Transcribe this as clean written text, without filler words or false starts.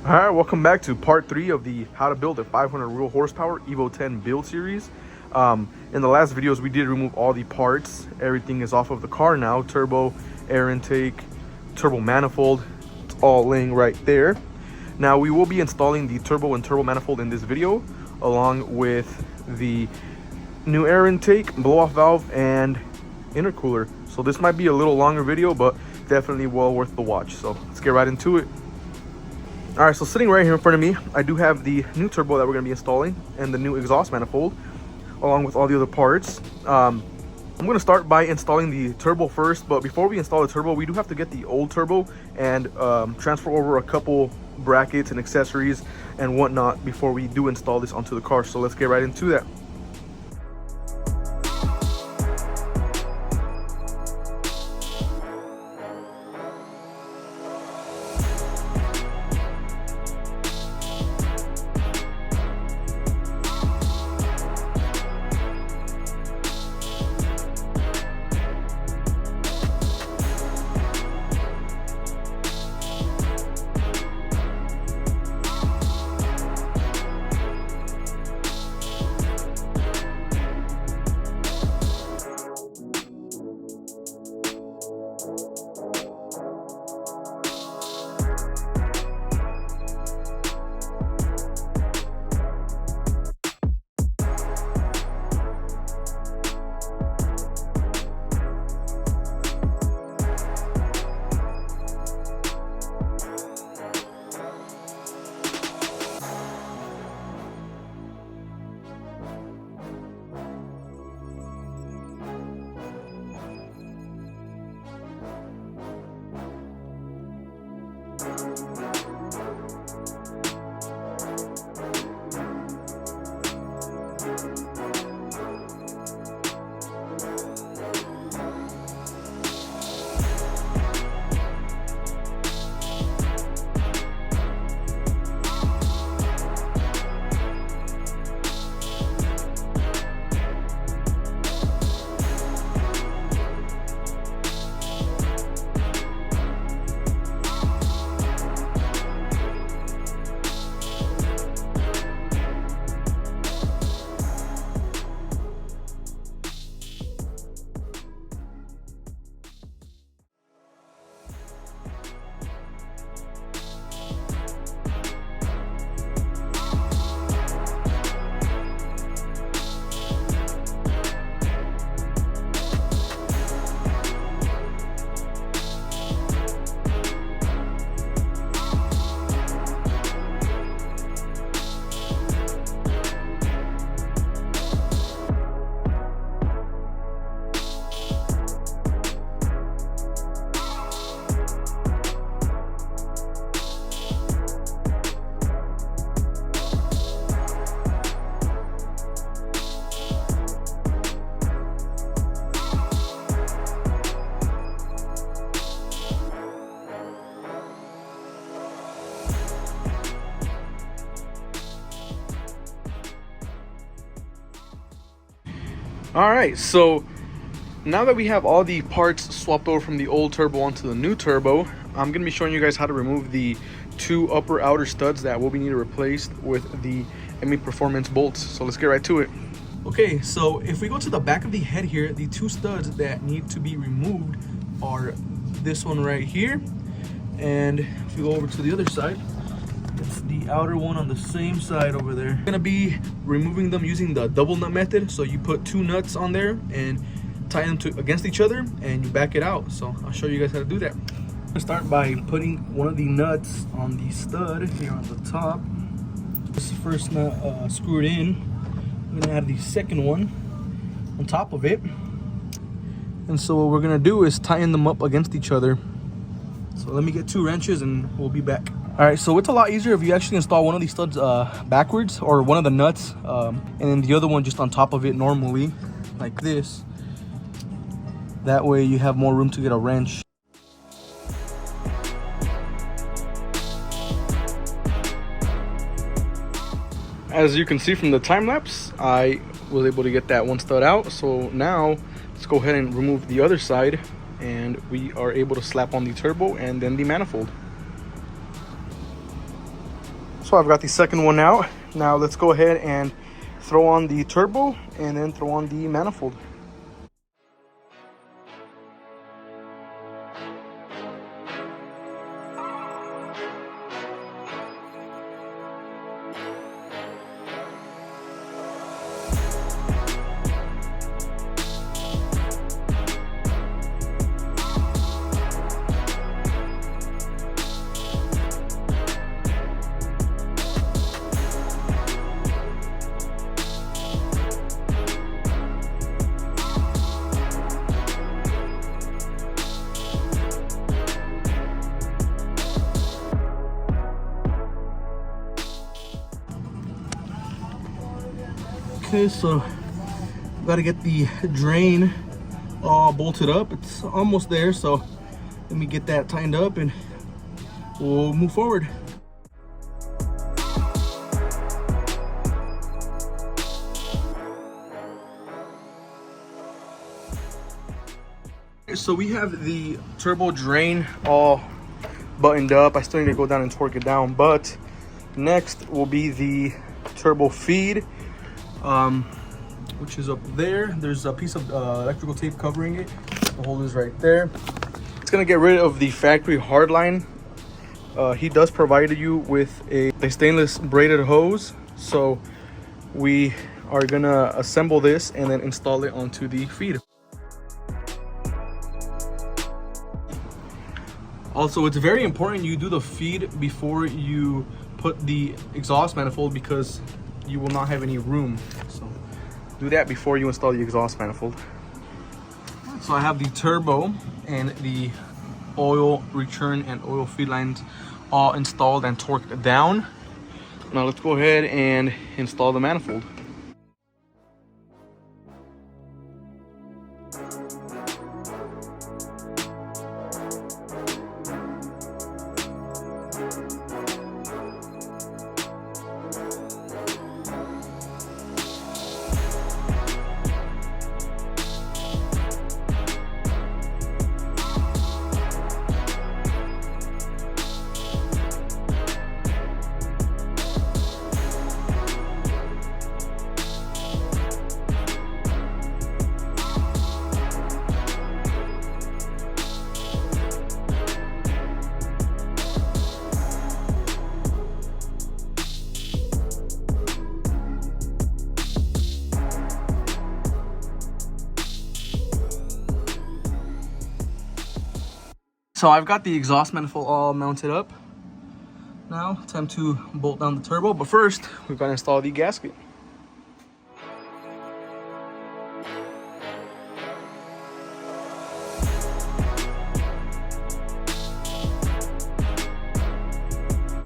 All right, welcome back to part 3 of the how to build a 500 real horsepower EVO 10 build series. In the last videos, we did remove all the parts. Everything is off of the car now. Turbo, air intake, turbo manifold. It's all laying right there. Now we will be installing the turbo and turbo manifold in this video, along with the new air intake, blow-off valve, and intercooler. So this might be a little longer video, but definitely well worth the watch. So let's get right into it. All right, so sitting right here in front of me, I do have the new turbo that we're going to be installing and the new exhaust manifold, along with all the other parts. I'm going to start by installing the turbo first, but before we install the turbo, we do have to get the old turbo and transfer over a couple brackets and accessories and whatnot before we do install this onto the car. So let's get right into that. All right, so now that we have all the parts swapped over from the old turbo onto the new turbo, I'm going to be showing you guys how to remove the two upper outer studs that will be needed replaced with the ME Performance bolts. So let's get right to it. Okay, so if we go to the back of the head here, the two studs that need to be removed are this one right here, and if we go over to the other side, it's the outer one on the same side over there. I'm gonna be removing them using the double nut method. So you put two nuts on there and tie them against each other and you back it out. So I'll show you guys how to do that. I'm gonna start by putting one of the nuts on the stud here on the top. This first nut screwed in. I'm gonna add the second one on top of it. And so what we're gonna do is tighten them up against each other. So let me get 2 wrenches and we'll be back. All right, so it's a lot easier if you actually install one of these studs backwards, or one of the nuts, and then the other one just on top of it normally, like this. That way you have more room to get a wrench. As you can see from the time lapse, I was able to get that one stud out. So now let's go ahead and remove the other side, and we are able to slap on the turbo and then the manifold. So I've got the second one out. Now let's go ahead and throw on the turbo and then throw on the manifold. Okay, so got to get the drain all bolted up. It's almost there, so let me get that tightened up and we'll move forward. So we have the turbo drain all buttoned up. I still need to go down and torque it down, but next will be the turbo feed, which is up there. There's a piece of electrical tape covering it. The hole is right there. It's gonna get rid of the factory hardline. He does provide you with a stainless braided hose, so we are gonna assemble this and then install it onto the feed. Also, it's very important you do the feed before you put the exhaust manifold because you will not have any room. So do that before you install the exhaust manifold. So I have the turbo and the oil return and oil feed lines all installed and torqued down. Now let's go ahead and install the manifold. So I've got the exhaust manifold all mounted up. Now, time to bolt down the turbo, but first, we've got to install the gasket.